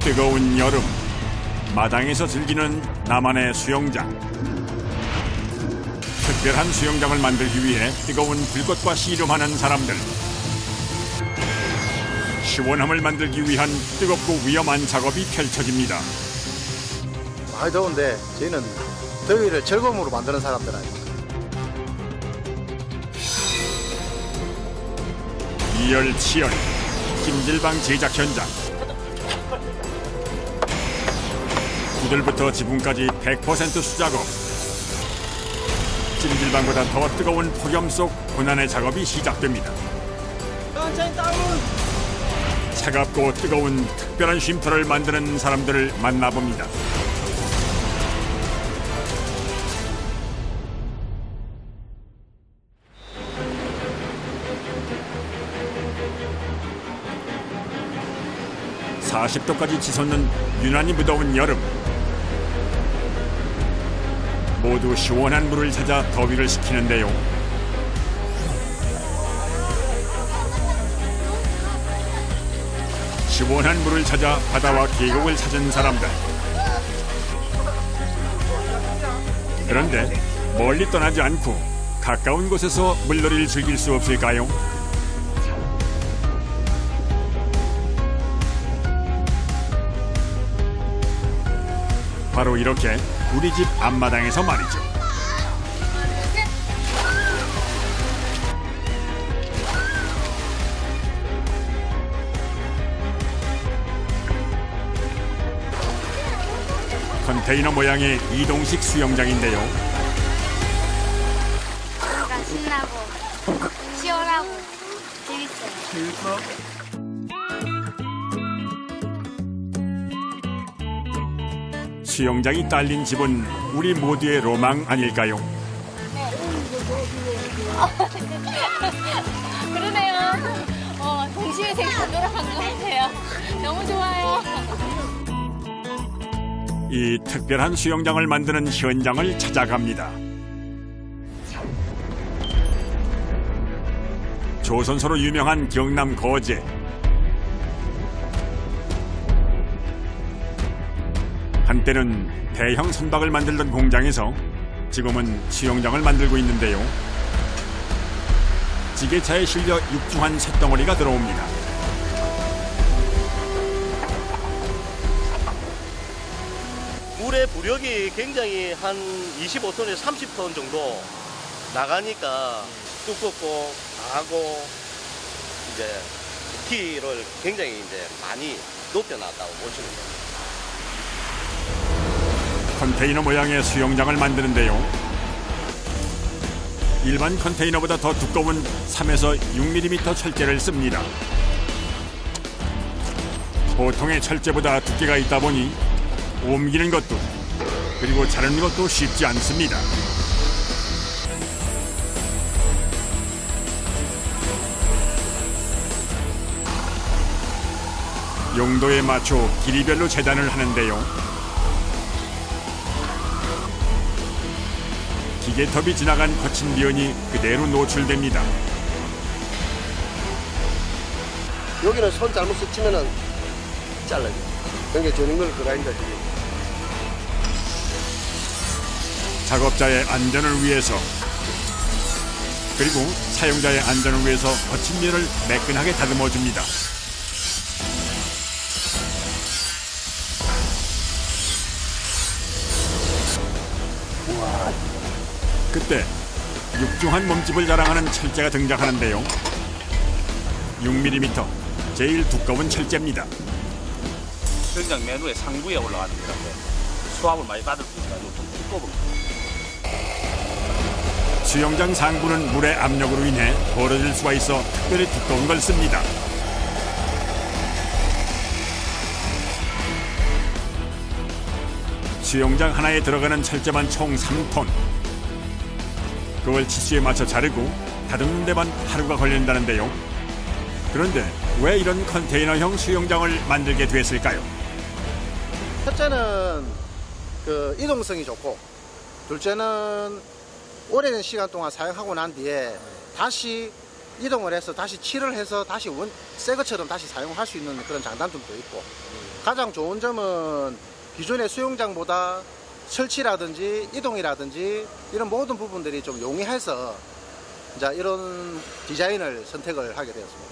뜨거운 여름, 마당에서 즐기는 나만의 수영장. 특별한 수영장을 만들기 위해 뜨거운 불꽃과 씨름하는 사람들. 시원함을 만들기 위한 뜨겁고 위험한 작업이 펼쳐집니다. 많이 더운데 저희는 더위를 즐거움으로 만드는 사람들 아닙니까? 이열치열 찜질방 제작 현장. 구들부터 지붕까지 100% 수작업. 찜질방보다 더 뜨거운 폭염 속 고난의 작업이 시작됩니다. 차갑고 뜨거운 특별한 쉼터를 만드는 사람들을 만나봅니다. (40도까지) 치솟는 유난히 무더운 여름. 모두 시원한 물을 찾아 더위를 식히는데요. 시원한 물을 찾아 바다와 계곡을 찾은 사람들. 그런데 멀리 떠나지 않고 가까운 곳에서 물놀이를 즐길 수 없을까요? 바로 이렇게 우리 집 앞마당에서 말이죠. 컨테이너 모양의 이동식 수영장인데요. 뭔가 신나고 시원하고 재밌어요. 수영장이 딸린 집은 우리 모두의 로망 아닐까요? 그러네요. 동심이 되게 잘 돌아간 것 같아요. 너무 좋아요. 이 특별한 수영장을 만드는 현장을 찾아갑니다. 조선소로 유명한 경남 거제. 한때는 대형 선박을 만들던 공장에서 지금은 수영장을 만들고 있는데요. 지게차에 실려 육중한 쇳덩어리가 들어옵니다. 물의 부력이 굉장히 한 25톤에서 30톤 정도 나가니까 두껍고 강하고 이제 키를 굉장히 이제 많이 높여놨다고 보시면 됩니다. 컨테이너 모양의 수영장을 만드는데요. 일반 컨테이너보다 더 두꺼운 3에서 6mm 철제를 씁니다. 보통의 철제보다 두께가 있다 보니 옮기는 것도 그리고 자르는 것도 쉽지 않습니다. 용도에 맞춰 길이별로 재단을 하는데요. 기계톱이 지나간 거친 면이 그대로 노출됩니다. 여기는 손 잘못 스치면은 잘라요. 그러니까 저런 걸 그라인더 저기. 작업자의 안전을 위해서 그리고 사용자의 안전을 위해서 거친 면을 매끈하게 다듬어 줍니다. 그때 육중한 몸집을 자랑하는 철제가 등장하는데요. 6mm, 제일 두꺼운 철제입니다. 수영장 맨 위에 상부에 올라가는 건데 수압을 많이 받을 수 있어서 좀 두꺼운. 수영장 상부는 물의 압력으로 인해 벌어질 수가 있어 특별히 두꺼운 걸 씁니다. 수영장 하나에 들어가는 철제만 총 3톤. 그걸 치수에 맞춰 자르고 다듬는 데만 하루가 걸린다는데요. 그런데 왜 이런 컨테이너형 수영장을 만들게 됐을까요? 첫째는 그 이동성이 좋고, 둘째는 오랜 시간 동안 사용하고 난 뒤에 다시 이동을 해서 다시 칠을 해서 다시 새 것처럼 다시 사용할 수 있는 그런 장단점도 있고, 가장 좋은 점은 기존의 수영장보다 설치라든지 이동이라든지 이런 모든 부분들이 좀 용이해서 이제 이런 디자인을 선택을 하게 되었습니다.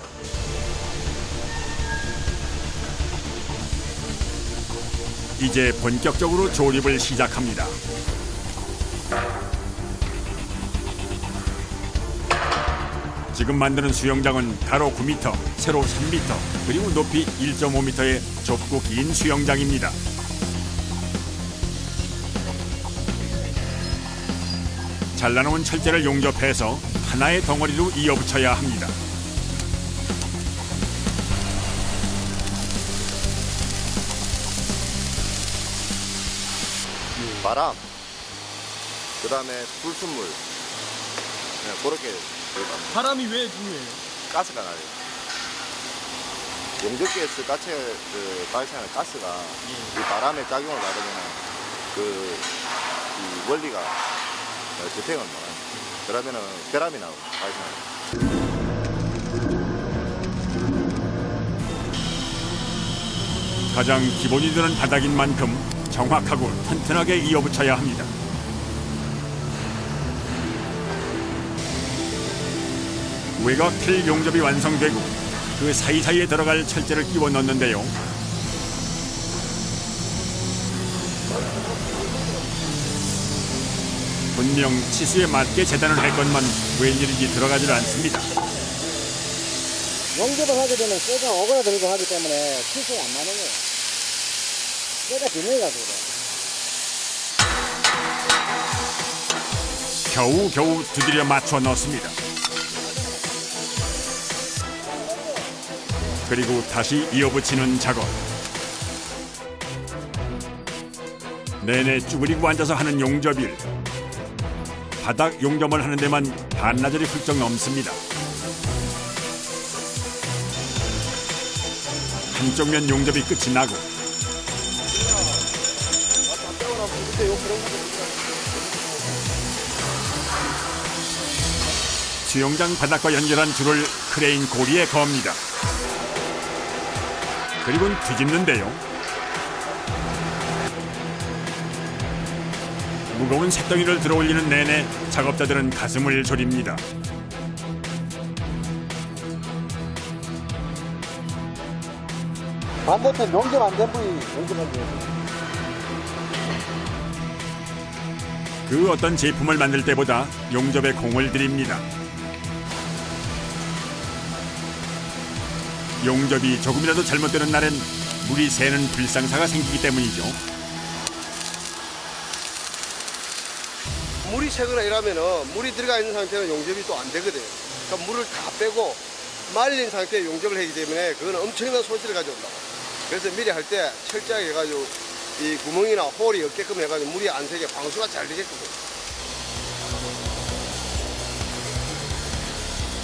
이제 본격적으로 조립을 시작합니다. 지금 만드는 수영장은 가로 9m, 세로 3m, 그리고 높이 1.5m의 좁고 긴 수영장입니다. 잘라놓은 철제를 용접해서 하나의 덩어리로 이어붙여야 합니다. 바람, 그 다음에 불순물, 네, 그렇게 들어갑니다. 바람이 왜 중요해요? 가스가 나요. 용접기에서 발생하는 가스가 이 바람에 작용을 받으면 이 원리가 재생을 못해요. 그러면은 결함이 나오고 발생해요. 가장 기본이 되는 바닥인 만큼 정확하고 튼튼하게 이어붙여야 합니다. 외곽 틀 용접이 완성되고 그 사이사이에 들어갈 철제를 끼워 넣는데요. 분명 치수에 맞게 재단을 했건만 웬일인지 들어가질 않습니다. 용접을 하게 되면 쇠가 오그라들고 하기 때문에 치수에 안 맞는 거예요. 쇠가 비밀이라 그래요. 겨우겨우 두드려 맞춰 넣습니다. 그리고 다시 이어붙이는 작업. 내내 쭈그리고 앉아서 하는 용접일. 바닥 용접을 하는 데만 반나절이 훌쩍 넘습니다. 한쪽 면 용접이 끝이 나고 수영장 바닥과 연결한 줄을 크레인 고리에 겁니다. 그리고는 뒤집는데요. 무거운 새덩이를 들어올리는 내내 작업자들은 가슴을 졸입니다. 반대편 용접 안 된 부위 용접을 해요. 그 어떤 제품을 만들 때보다 용접에 공을 들입니다. 용접이 조금이라도 잘못되는 날엔 물이 새는 불상사가 생기기 때문이죠. 물이 새거나 이러면은 물이 들어가 있는 상태는 용접이 또 안 되거든요. 그러니까 물을 다 빼고 말린 상태에 용접을 하기 때문에 그거는 엄청난 손실을 가져온다고. 그래서 미리 할 때 철저하게 해가지고 이 구멍이나 홀이 없게끔 해가지고 물이 안 새게 방수가 잘 되게끔.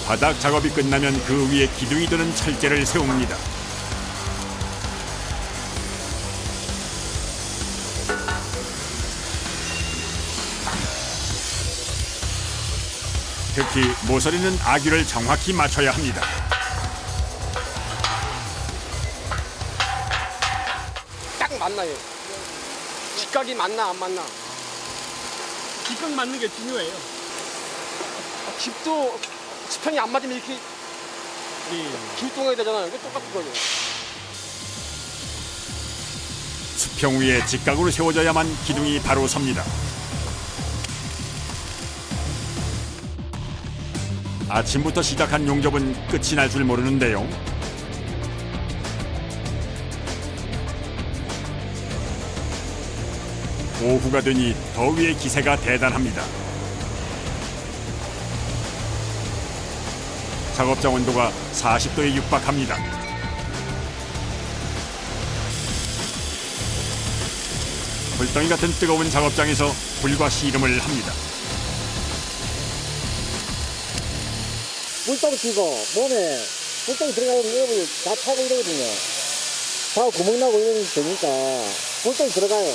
바닥 작업이 끝나면 그 위에 기둥이 드는 철제를 세웁니다. 특히 모서리는 아귀를 정확히 맞춰야 합니다. 딱 맞나요? 직각이 맞나 안 맞나? 직각 맞는 게 중요해요. 집도 지평이 안 맞으면 이렇게 길동해야 되잖아요. 이게 똑같은 거죠. 수평 위에 직각으로 세워져야만 기둥이 바로 섭니다. 아침부터 시작한 용접은 끝이 날 줄 모르는데요. 오후가 되니 더위의 기세가 대단합니다. 작업장 온도가 40도에 육박합니다. 불덩이 같은 뜨거운 작업장에서 불과 씨름을 합니다. 물동 치고 몸에 물동 들어가면 여러분 다 차고 이러거든요. 다 구멍 나고 이러면 되니까 물동 들어가요.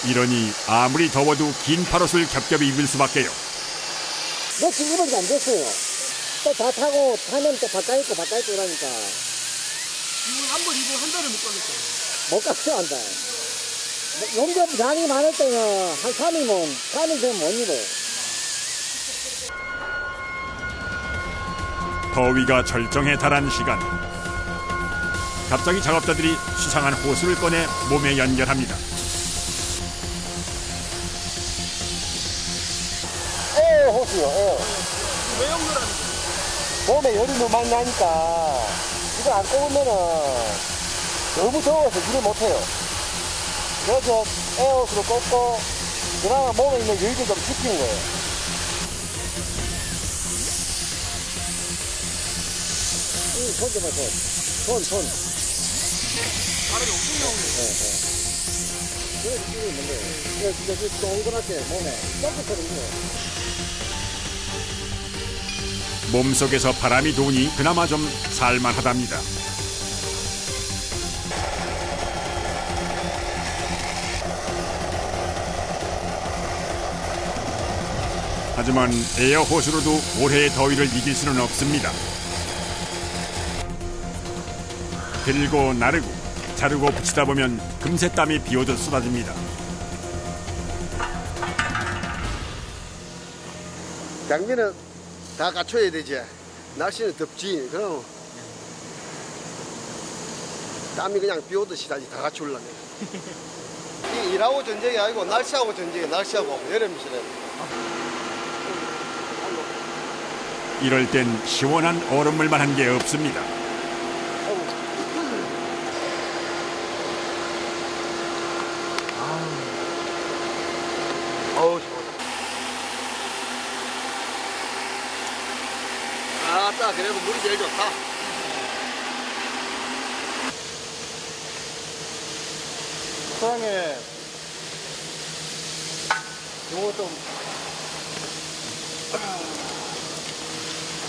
이러니 아무리 더워도 긴 팔옷을 겹겹이 입을 수밖에요. 며칠 일밖에 안 됐어요. 또 다 타고 타면 또 바깥 있고 이러니까. 이분 한 달을 못 가겠어요. 못 가서 한다. 용접 장이 많을 때는 한 3일 되면 못 입어요. 더위가 절정에 달한 시간. 갑자기 작업자들이 수상한 호수를 꺼내 몸에 연결합니다. 호수요. 왜 연결하는 거예요? 몸에 열이 너무 많이 나니까 이거 안 꼽으면은 너무 더워서 일을 못해요. 그래서 에어호스로 꼽고 그나마 몸에 있는 열도 좀 식히는 거예요. 손 좀 봐, 손. 바람이 엄청 나오네요. 그래, 이게 있는데. 이거 진짜 동그랗게 몸에 점프처럼 있네요. 몸속에서 바람이 도니 그나마 좀 살만하답니다. 하지만 에어호스로도 올해의 더위를 이길 수는 없습니다. 들고 나르고 자르고 붙이다 보면 금세 땀이 비오듯 쏟아집니다. 장비는 다 갖춰야 되지. 날씨는 덥지. 그럼 땀이 그냥 비 오듯이 다 갖추려면. 이 일하고 전쟁이 아니고 날씨하고 전쟁이 날씨하고 여름이시네. 이럴 땐 시원한 얼음물만 한 게 없습니다. 어우, 시원해. 아따, 그래도 물이 제일 좋다. 소장님, 요거 좀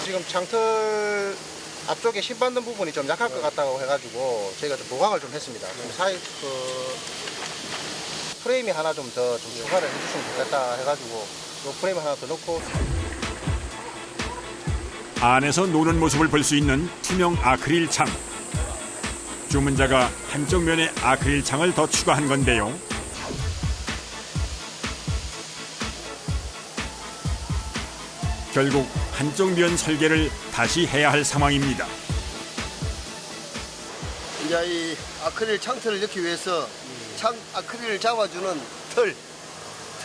지금 장틀 앞쪽에 심 받는 부분이 좀 약할 것 같다고 해가지고 저희가 좀 보강을 좀 했습니다. 좀 프레임이 하나 좀 더 좀 추가를 해주시면 좋겠다 해가지고 요 프레임 하나 더 넣고. 안에서 노는 모습을 볼 수 있는 투명 아크릴 창. 주문자가 한쪽 면에 아크릴 창을 더 추가한 건데요. 결국 한쪽 면 설계를 다시 해야 할 상황입니다. 이제 이 아크릴 창틀을 넣기 위해서 아크릴을 잡아주는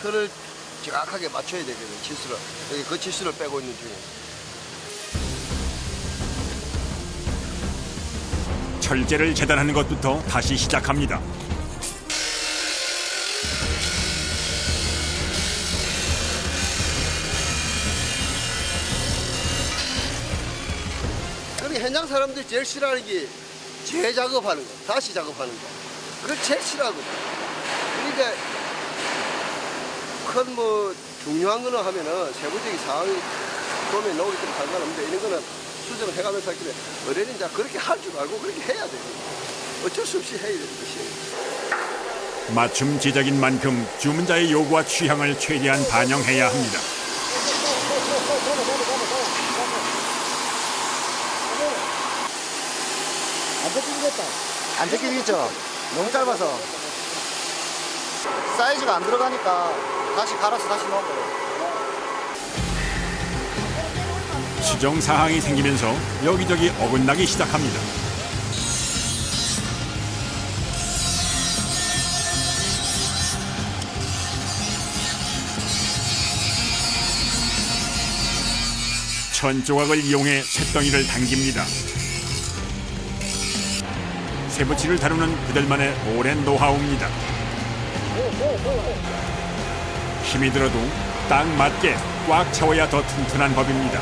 틀을 정확하게 맞춰야 되거든요. 치수를. 여기 그 치수를 빼고 있는 중이에요. 철제를 재단하는 것부터 다시 시작합니다. 그리고 현장 사람들이 제일 싫어하는 게 재작업하는 거, 다시 작업하는 거. 그걸 제일 싫어하거든. 그러니까 큰 뭐 중요한 거는 하면은 세부적인 상황이 도움에 나오기 때문에 상관없는데 이런 거는 수정을 해가면서 하길래 어른이 이제 그렇게 할 줄 알고 그렇게 해야 돼. 어쩔 수 없이 해야 되는 것이. 맞춤 제작인 만큼 주문자의 요구와 취향을 최대한 반영해야 합니다. 안 잡히겠다. 안 제끼겠죠? 너무 짧아서 사이즈가 안 들어가니까 다시 갈아서 다시 넣은 거예요. 수정 사항이 생기면서 여기저기 어긋나기 시작합니다. 천조각을 이용해 쇳덩이를 당깁니다. 쇠붙이를 다루는 그들만의 오랜 노하우입니다. 힘이 들어도 딱 맞게 꽉 채워야 더 튼튼한 법입니다.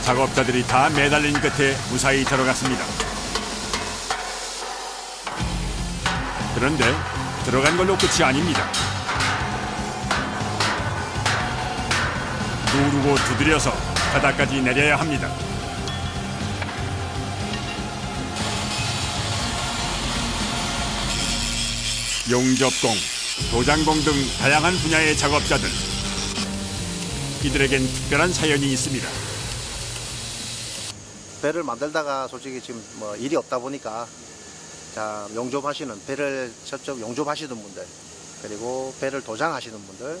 작업자들이 다 매달린 끝에 무사히 들어갔습니다. 그런데 들어간 걸로 끝이 아닙니다. 누르고 두드려서 바닥까지 내려야 합니다. 용접공, 도장공 등 다양한 분야의 작업자들. 이들에겐 특별한 사연이 있습니다. 배를 만들다가 솔직히 지금 뭐 일이 없다 보니까 자 용접하시는 배를 직접 용접하시는 분들, 그리고 배를 도장하시는 분들,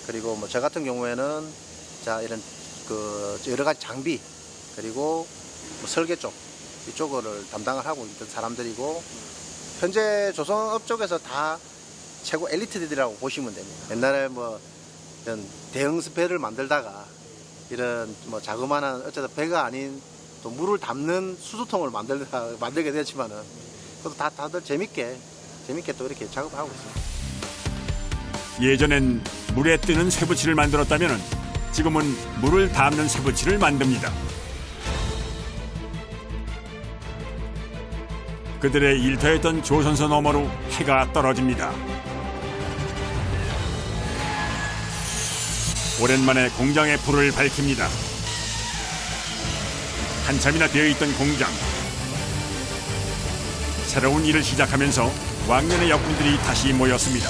그리고 뭐 저 같은 경우에는 자 이런 그 여러 가지 장비, 그리고 뭐 설계 쪽 이쪽을 담당을 하고 있던 사람들이고, 현재 조선업 쪽에서 다 최고 엘리트들이라고 보시면 됩니다. 옛날에 뭐 이런 대형 배를 만들다가 이런 뭐 자그마한 어쨌든 배가 아닌 또 물을 담는 수소통을 만들게 됐지만은 또 다들 재밌게 또 이렇게 작업하고 있습니다. 예전엔 물에 뜨는 쇠붙이를 만들었다면 지금은 물을 담는 쇠붙이를 만듭니다. 그들의 일터였던 조선소 너머로 해가 떨어집니다. 오랜만에 공장의 불을 밝힙니다. 한참이나 비어있던 공장. 새로운 일을 시작하면서 왕년의 역군들이 다시 모였습니다.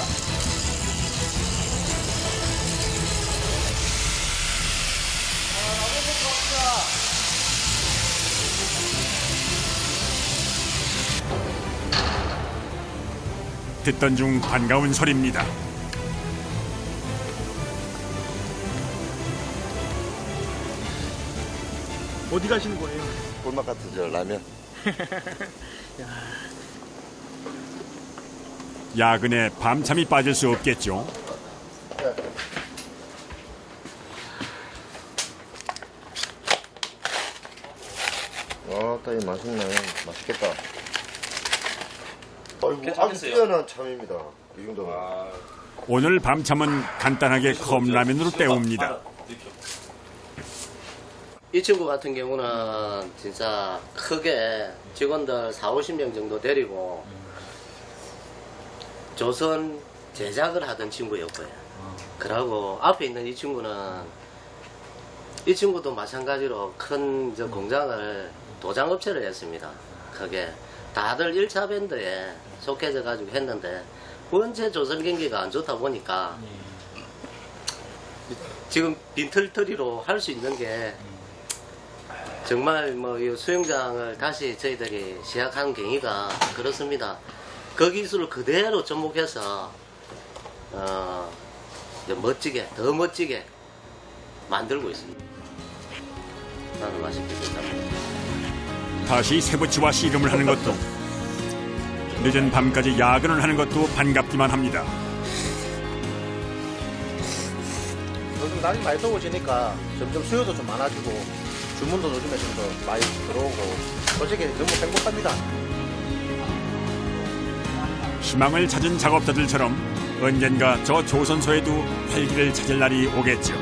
듣던 중 반가운 소리입니다. 어디 가시는 거예요? 꿀맛 같은 저 라면. 야근에 밤잠이 빠질 수 없겠죠. 이 맛있네. 맛있겠다. 아이고, 아주 괜찮겠어요? 뛰어난 참입니다. 이 정도면. 오늘 밤잠은 간단하게 컵라면으로 때웁니다. 이 친구 같은 경우는 진짜 크게 직원들 40-50명 정도 데리고 조선 제작을 하던 친구였고요. 그러고 앞에 있는 이 친구도 마찬가지로 큰 저 공장을 도장업체를 했습니다. 크게 다들 1차 밴드에 속해져 가지고 했는데 원체 조선 경기가 안 좋다 보니까 지금 빈털터리로 할 수 있는 게 정말 뭐 이 수영장을 다시 저희들이 시작한 경위가 그렇습니다. 그 기술을 그대로 접목해서 더 멋지게 만들고 있습니다. 나는 맛있게 생각합니다. 다시 쇠붙이와 씨름을 하는 것도, 늦은 밤까지 야근을 하는 것도 반갑기만 합니다. 요즘 날이 많이 더워지니까 점점 수요도 좀 많아지고 주문도 요즘에 좀 더 많이 들어오고 솔직히 너무 행복합니다. 희망을 찾은 작업자들처럼 언젠가 저 조선소에도 활기를 찾을 날이 오겠죠.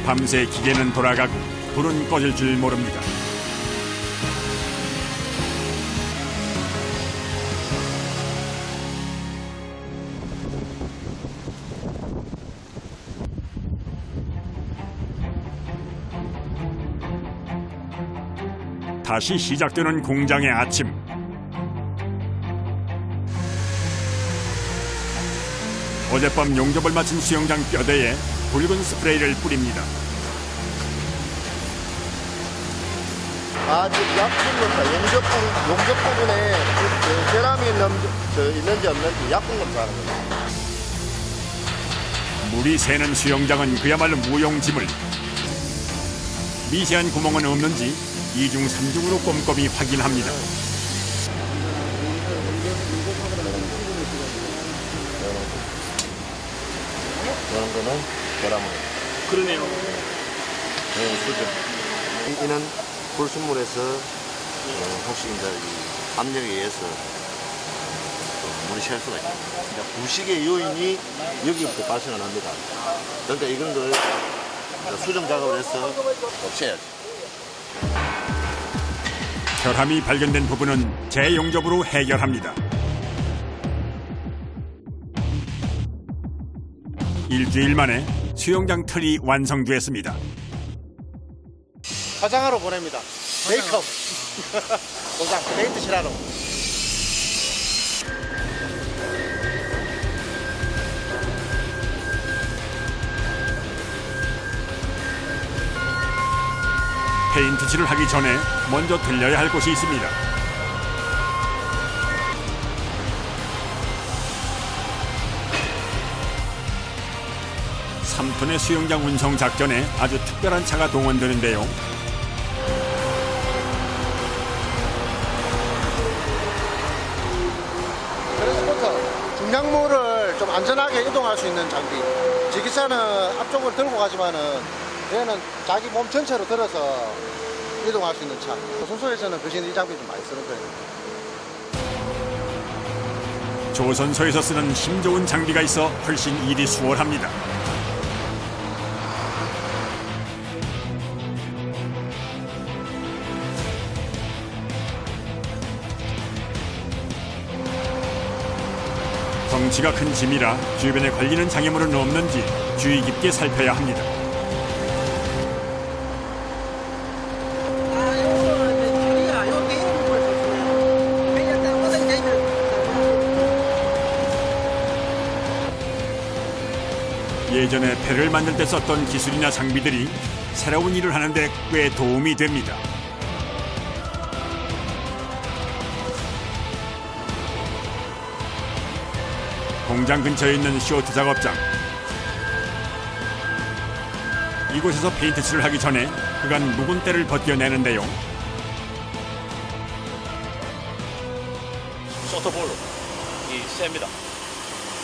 밤새 기계는 돌아가고 불은 꺼질 줄 모릅니다. 다시 시작되는 공장의 아침. 어젯밤 용접을 마친 수영장 뼈대에 붉은 스프레이를 뿌립니다. 지금 약품검사, 용접 부분에 결함이 있는지 없는지 약품검사하는 겁니다. 물이 새는 수영장은 그야말로 무용지물. 미세한 구멍은 없는지 2중 3중으로 꼼꼼히 확인합니다. 그런 거는 결함을. 그러네요. 수준. 이는 불순물에서 혹시 이제 이 압력에 의해서 물이 셀 수가 있다. 그러니까 부식의 요인이 여기부터 발생을 합니다. 그러니까 이런 걸 수정 작업을 해서 없애야지. 결함이 발견된 부분은 재용접으로 해결합니다. 일주일 만에 수영장 틀이 완성됐습니다. 화장하러 보냅니다. 메이크업. 도장 페인트 칠하러. 페인트 칠을 하기 전에 먼저 들려야 할 곳이 있습니다. (3톤의) 수영장 운송 작전에 아주 특별한 차가 동원되는데요. 트랜스포터 중량물을 좀 안전하게 이동할 수 있는 장비. 지기차는 앞쪽으로 들고 가지만은 얘는 자기 몸 전체로 들어서 이동할 수 있는 차. 조선소에서는 그신 이 장비 좀 많이 쓰는 편입니다. 조선소에서 쓰는 힘 좋은 장비가 있어 훨씬 일이 수월합니다. 덩치가 큰 짐이라 주변에 걸리는 장애물은 없는지 주의 깊게 살펴야 합니다. 예전에 배를 만들 때 썼던 기술이나 장비들이 새로운 일을 하는데 꽤 도움이 됩니다. 공장 근처에 있는 쇼트 작업장. 이곳에서 페인트 칠을 하기 전에 그간 묵은 때를 벗겨내는데요. 소토볼로 이 셉니다.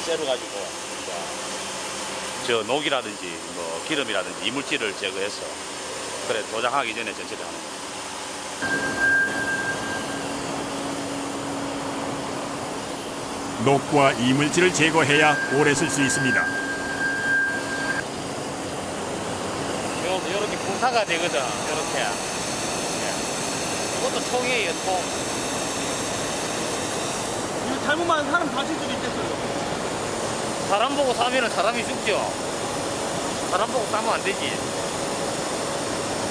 쇠로 가지고 저 녹이라든지 뭐 기름이라든지 이물질을 제거해서 그래 도장하기 전에 전체를 하는 거예요. 녹과 이물질을 제거해야 오래 쓸 수 있습니다. 이렇게 분사가 되거든. 이렇게. 이것도 통이에요, 통. 이거 잘못만 사람 다칠 수도 있겠어요. 사람 보고 싸면 사람이 죽죠. 사람 보고 싸면 안 되지.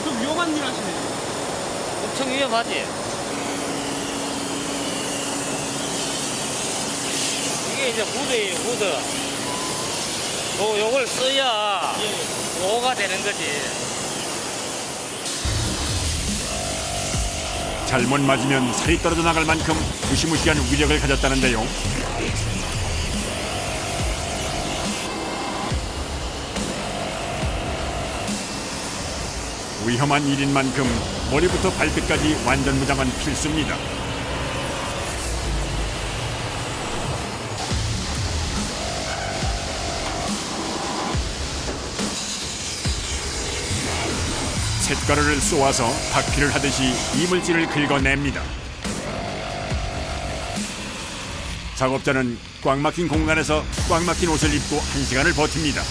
좀 위험한 일 하시네요. 엄청 위험하지. 이게 이제 무드예요, 무드. 요걸 써야 오가 되는 거지. 잘못 맞으면 살이 떨어져 나갈 만큼 무시무시한 위력을 가졌다는데요. 위험한 일인 만큼 머리부터 발끝까지 완전 무장은 필수입니다. 쇳가루를 쏘아서 박피를 하듯이 이물질을 긁어냅니다. 작업자는 꽉 막힌 공간에서 꽉 막힌 옷을 입고 1시간을 버팁니다.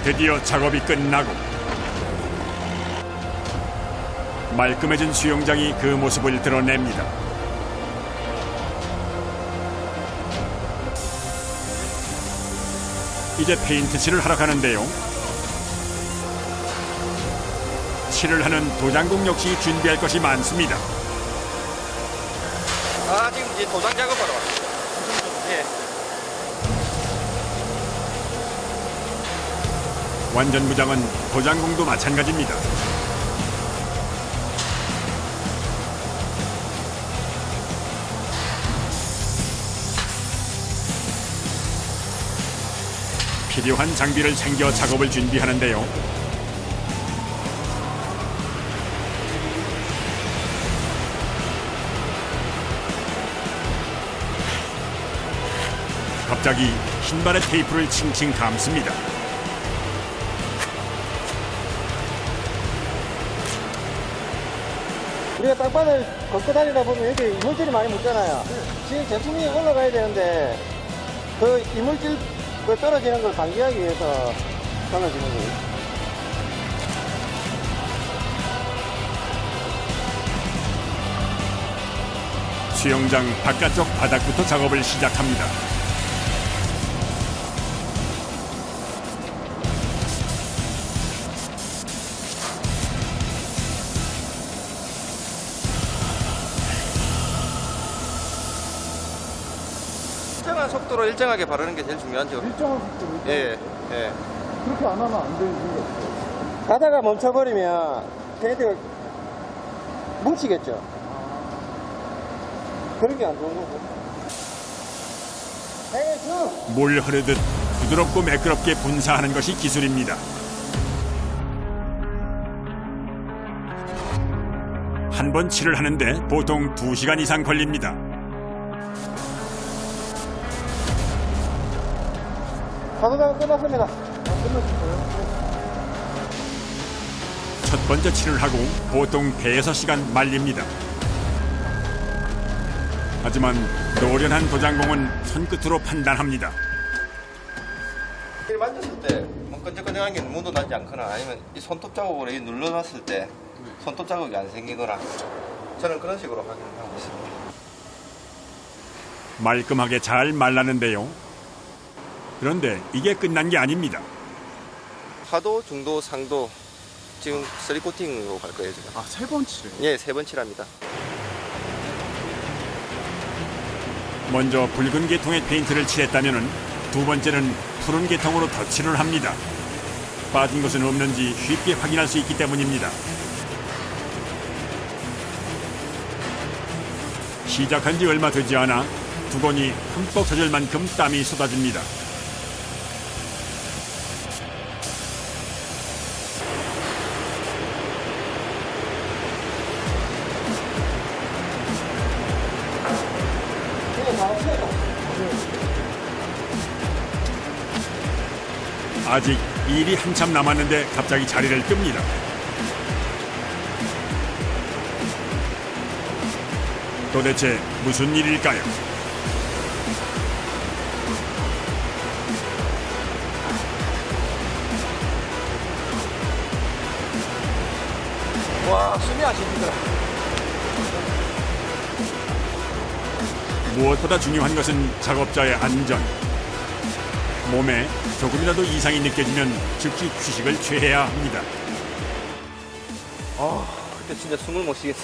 드디어 작업이 끝나고 말끔해진 수영장이 그 모습을 드러냅니다. 이제 페인트 칠을 하러 가는데요. 칠을 하는 도장국 역시 준비할 것이 많습니다. 지금 이제 도장 작업하러 왔어요. 예. 완전 무장은 도장공도 마찬가지입니다. 필요한 장비를 챙겨 작업을 준비하는데요. 갑자기 신발에 테이프를 칭칭 감습니다. 우리가 땅바닥을 걷고 다니다 보면 여기 이물질이 많이 묻잖아요. 지금 제품이 올라가야 되는데 그 이물질 떨어지는 걸 방지하기 위해서 떨어지는 거예요. 수영장 바깥쪽 바닥부터 작업을 시작합니다. 일정한 속도로 일정하게 바르는 게 제일 중요하죠. 일정한 속도로. 예, 예. 그렇게 안 하면 안 되는 이유가 없어요. 가다가 멈춰버리면 페인트가 뭉치겠죠. 그런 게 안 좋은 거고. 물 흐르듯 부드럽고 매끄럽게 분사하는 것이 기술입니다. 한 번 칠을 하는데 보통 2시간 이상 걸립니다. 가다가 끝났습니다. 첫 번째 칠을 하고 보통 대여섯 시간 말립니다. 하지만 노련한 도장공은 손끝으로 판단합니다. 만졌을 때 뭐 끈적끈적한 게 묻어 나지 않거나 아니면 이 손톱 자국으로 이 눌러놨을 때 손톱 자국이 안 생기거나 저는 그런 식으로 확인하고 있습니다. 말끔하게 잘 말랐는데요. 그런데 이게 끝난 게 아닙니다. 하도, 중도, 상도 지금 3코팅으로 갈 거예요 지금. 아, 3번 칠을? 예, 3번 칠합니다. 먼저 붉은 계통의 페인트를 칠했다면 두 번째는 푸른 계통으로 덧칠을 합니다. 빠진 것은 없는지 쉽게 확인할 수 있기 때문입니다. 시작한 지 얼마 되지 않아 두건이 흠뻑 젖을 만큼 땀이 쏟아집니다. 아직 일이 한참 남았는데 갑자기 자리를 뜹니다. 도대체 무슨 일일까요? 와, 숨이 아쉽니다. 무엇보다 중요한 것은 작업자의 안전. 몸에 조금이라도 이상이 느껴지면 즉시 휴식을 취해야 합니다. 그때 진짜 숨을 못 쉬겠어.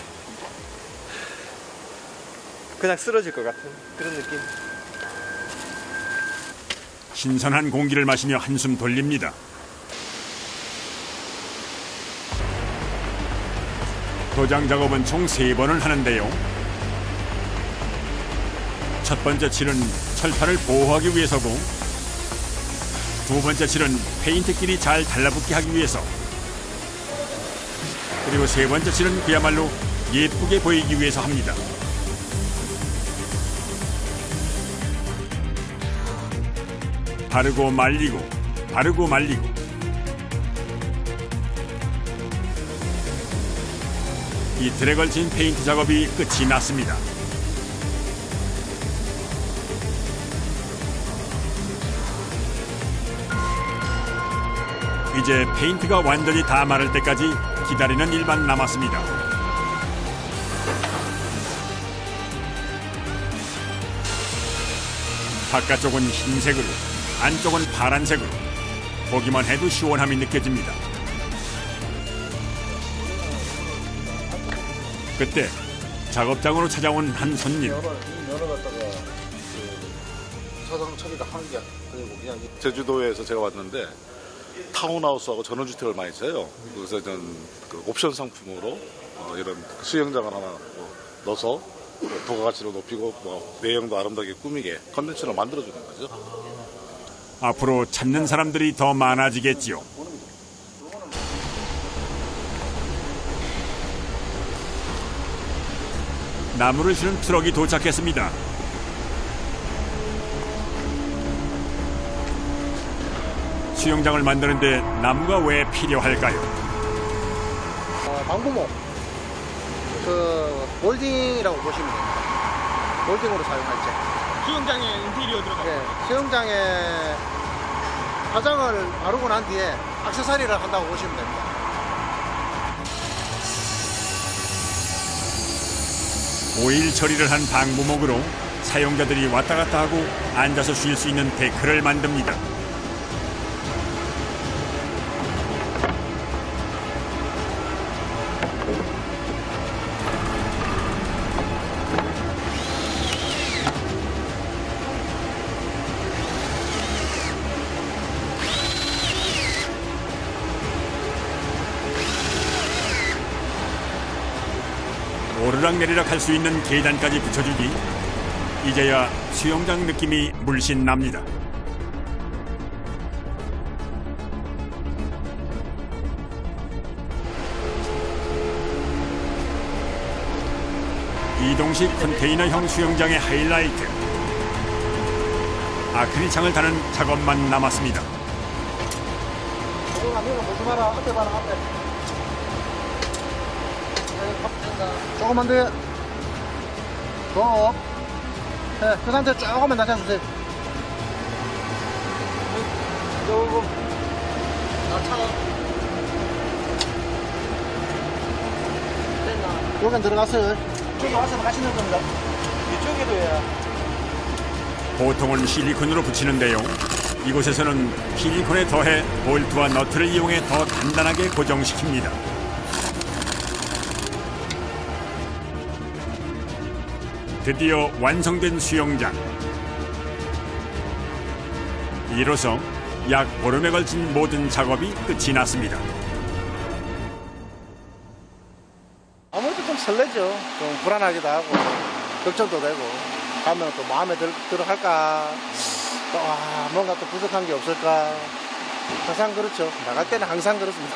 그냥 쓰러질 것 같은 그런 느낌. 신선한 공기를 마시며 한숨 돌립니다. 도장 작업은 총 3번을 하는데요. 첫 번째 칠은 철판을 보호하기 위해서고, 두 번째 칠은 페인트끼리 잘 달라붙게 하기 위해서, 그리고 세 번째 칠은 그야말로 예쁘게 보이기 위해서 합니다. 바르고 말리고, 바르고 말리고. 이틀에 걸친 페인트 작업이 끝이 났습니다. 이제 페인트가 완전히 다 마를 때까지 기다리는 일만 남았습니다. 바깥쪽은 흰색으로, 안쪽은 파란색으로, 보기만 해도 시원함이 느껴집니다. 그때 작업장으로 찾아온 한 손님. 면허 갖다가 사장 처리를 하는 게 아니고 그냥 제주도에서 제가 왔는데 타운하우스하고 전원주택을 많이 써요. 그래서 저는 그 옵션 상품으로 이런 수영장을 하나 넣어서 부가가치를 높이고 내형도 아름답게 꾸미게 컨텐츠를 만들어주는 거죠. 앞으로 찾는 사람들이 더 많아지겠지요. 나무를 실은 트럭이 도착했습니다. 수영장을 만드는데 나무가 왜 필요할까요? 방부모, 몰딩이라고 보시면 됩니다. 몰딩으로 사용할 때. 수영장에 인테리어 들어가요. 네, 수영장에 화장을 바르고 난 뒤에 액세서리를 한다고 보시면 됩니다. 오일 처리를 한 방부목으로 사용자들이 왔다 갔다 하고 앉아서 쉴 수 있는 데크를 만듭니다. 오르락내리락 할 수 있는 계단까지 붙여주기, 이제야 수영장 느낌이 물씬 납니다. 이동식 컨테이너형 수영장의 하이라이트, 아크릴 창을 다는 작업만 남았습니다. 보지 마라. 앞에 봐라, 앞에. 조금만 더. 더. 네, 그 상태 조금만 낮춰주세요. 조금. 여긴 들어갔어요. 저기 와서 가시는 겁니다. 이쪽에도 해야. 보통은 실리콘으로 붙이는데요. 이곳에서는 실리콘에 더해 볼트와 너트를 이용해 더 단단하게 고정시킵니다. 드디어 완성된 수영장. 이로써 약 보름에 걸친 모든 작업이 끝이 났습니다. 아무래도 좀 설레죠. 좀 불안하기도 하고 걱정도 되고 가면 또 마음에 들어갈까, 또 뭔가 또 부족한 게 없을까. 항상 그렇죠. 나갈 때는 항상 그렇습니다.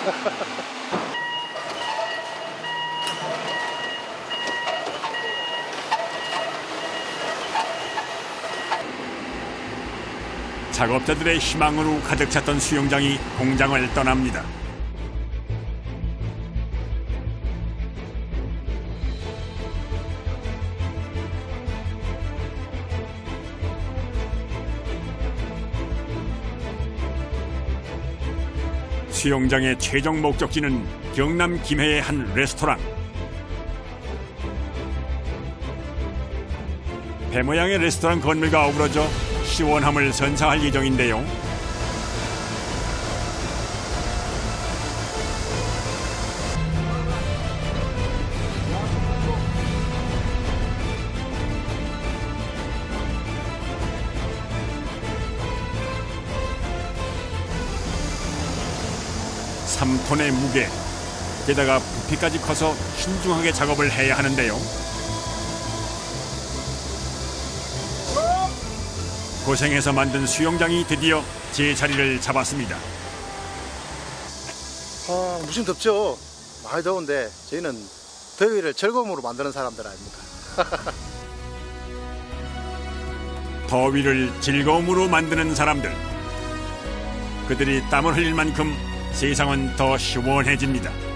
작업자들의 희망으로 가득 찼던 수영장이 공장을 떠납니다. 수영장의 최종 목적지는 경남 김해의 한 레스토랑. 배 모양의 레스토랑 건물과 어우러져 시원함을 선사할 예정인데요. (3톤의) 무게, 게다가 부피까지 커서 신중하게 작업을 해야 하는데요. 고생해서 만든 수영장이 드디어 제 자리를 잡았습니다. 무심 덥죠. 많이 더운데 저희는 더위를 즐거움으로 만드는 사람들 아닙니까? 더위를 즐거움으로 만드는 사람들. 그들이 땀을 흘릴 만큼 세상은 더 시원해집니다.